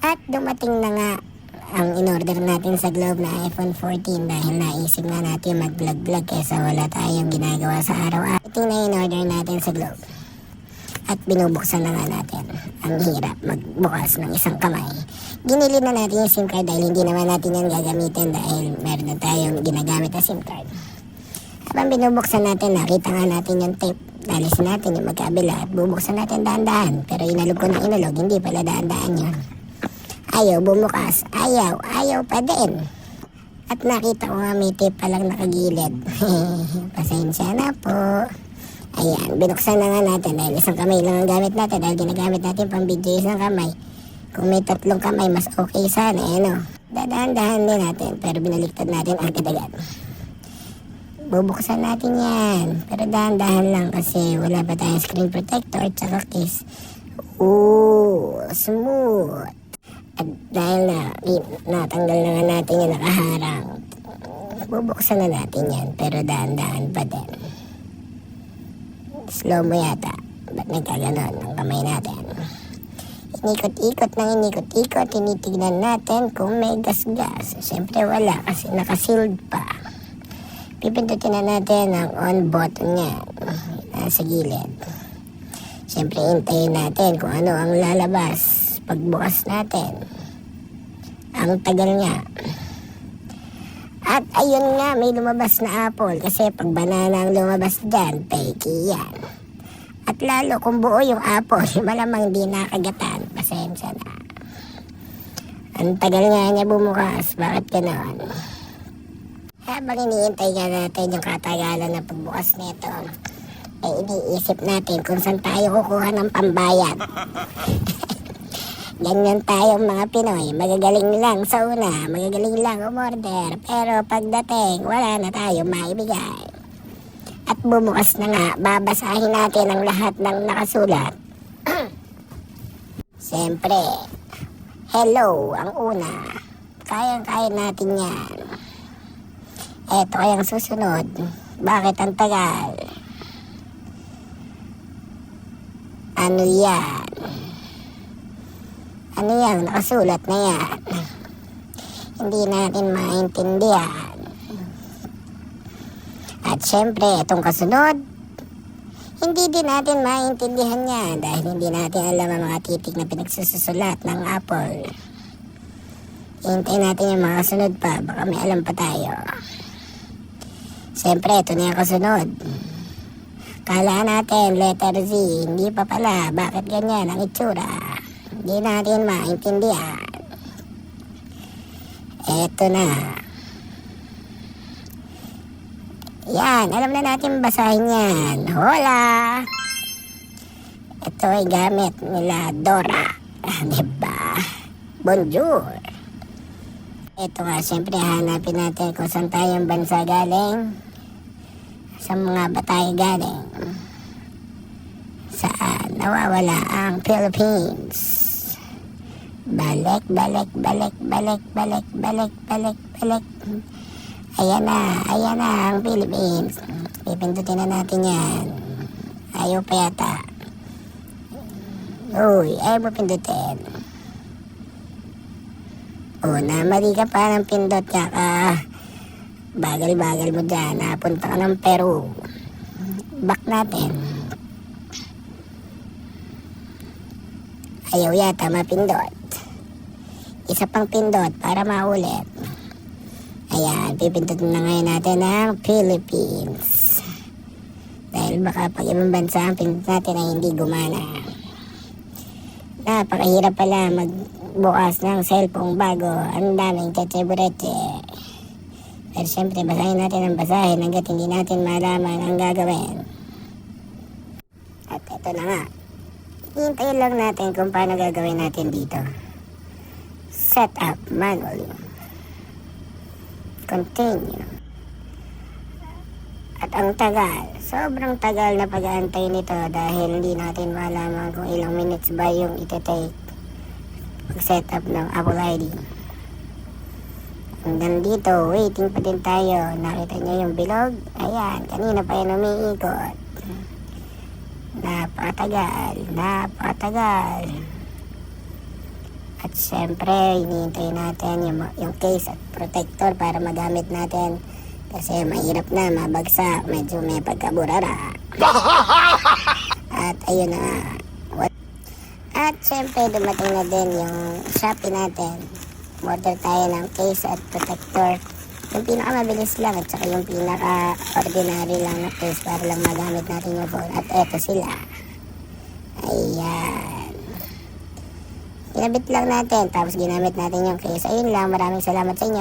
At dumating na nga ang in-order natin sa Globe na iPhone 14 dahil naisip nga natin mag-vlog-vlog kesa wala tayong ginagawa sa araw-araw. Ito na in-order natin sa Globe. At binubuksan na nga natin. Ang hirap magbukas ng isang kamay. Ginilid na natin yung SIM card dahil hindi naman natin yan gagamitin dahil meron na tayong ginagamit na SIM card. Habang binubuksan natin, nakita nga natin yung tape. Dalisin natin yung magkabila at bubuksan natin dahan-dahan. Pero inalog ko ng inalog, hindi pala dahan-dahan yun. Ayaw bumukas. Ayaw pa din. At nakita ko nga may tape palang nakagilid. Pasensya na po. Ayan, binuksan na nga natin dahil isang kamay lang ang gamit natin dahil ginagamit natin pang video isang kamay. Kung may 3 kamay, mas okay sana, Dadahan-dahan din natin, pero binaliktad natin agad-agad. Bubuksan natin yan, pero dahan-dahan lang kasi wala pa tayong screen protector at saka case. Ooh, smooth. At dahil natanggal na nga natin yung nakaharang, bubuksan na natin yan, pero dahan-dahan pa din. Slow mo yata. Ba't nagkaganon ang kamay natin? Inikot-ikot ng inikot-ikot, tinitignan natin kung may gas-gas. Siyempre wala kasi nakasealed pa. Pipindutin na natin ang on button niya nasa gilid. Siyempre hintayin natin kung ano ang lalabas pagbukas natin. Ang tagal niya. At ayun nga, may lumabas na apple kasi pag banana ang lumabas dyan, fake yan. At lalo kung buo yung apple, malamang di nakagatan. Pasensya na. Ang tagal nga niya bumukas. Bakit ganoon? Habang iniintay nga natin yung katagalan na pagbukas nito, ay iniisip natin kung saan tayo kukuha ng pambayad. Ganyan tayong mga Pinoy, magagaling lang sa una, magagaling lang umorder, pero pagdating, wala na tayong maibigay. At bumukas na nga, babasahin natin ang lahat ng nakasulat. Siyempre, hello ang una, kayang-kaya natin yan. Eto kayang susunod, bakit ang tagal? Ano yan? Ano yan? Nakasulat na yan. Hindi natin maintindihan. At syempre, itong kasunod, hindi din natin maintindihan yan dahil hindi natin alam ang mga titik na pinagsusulat ng Apple. Hintayin natin yung mga kasunod pa, baka may alam pa tayo. Syempre, ito na yung kasunod. Kala natin, letter Z, hindi pa pala, bakit ganyan ang itsura? Hindi natin maintindihan. Eto na. Yan, alam na natin basahin yan. Hola! Ito ay gamit nila Dora. Diba? Bonjour! Ito nga, siyempre hanapin natin kung saan tayong bansa galing. Sa mga ba tayo galing? Saan nawawala ang Philippines? Balik. Ayan na ang Philippines. Pipindutin na natin yan. Ayaw pa yata. Uy, ayaw mo pindutin. Namali ka pa ng pindot kaka. Bagal mo dyan. Napunta ka ng Peru. Back natin. Ayaw yata mapindot. Isa pang pindot para maulit. Ayan, pipindutin na ngayon natin ang Philippines. Dahil baka pag ibang bansa ang pindot natin ay hindi gumana. Napakahirap pala magbukas ng cellphone bago. Ang daming tsetsebureche. Pero syempre, basahin natin ang basahin hanggat hindi natin malaman ang gagawin. At ito na nga. Hintayin lang natin kung paano gagawin natin dito. Set up manually. Continue. At ang tagal. Sobrang tagal na pag-aantay nito dahil hindi natin malaman kung ilang minutes ba yung iti-take pag-set up ng Apple ID. Hanggang dito, waiting pa din tayo. Nakita nyo yung bilog? Ayan, kanina pa yun umiikot. Napakatagal. At syempre, hinihintay natin yung case at protector para magamit natin. Kasi mahirap na, mabagsak, medyo may pagkaburara. At ayun na nga. At syempre, dumating na din yung Shopee natin. Order tayo ng case at protector. Yung pinakamabilis lang at saka yung pinaka-ordinary lang na case para lang magamit natin yung phone. At eto sila. Ayan. Inabit lang natin, tapos ginamit natin yung case. Ayun lang, maraming salamat sa inyo.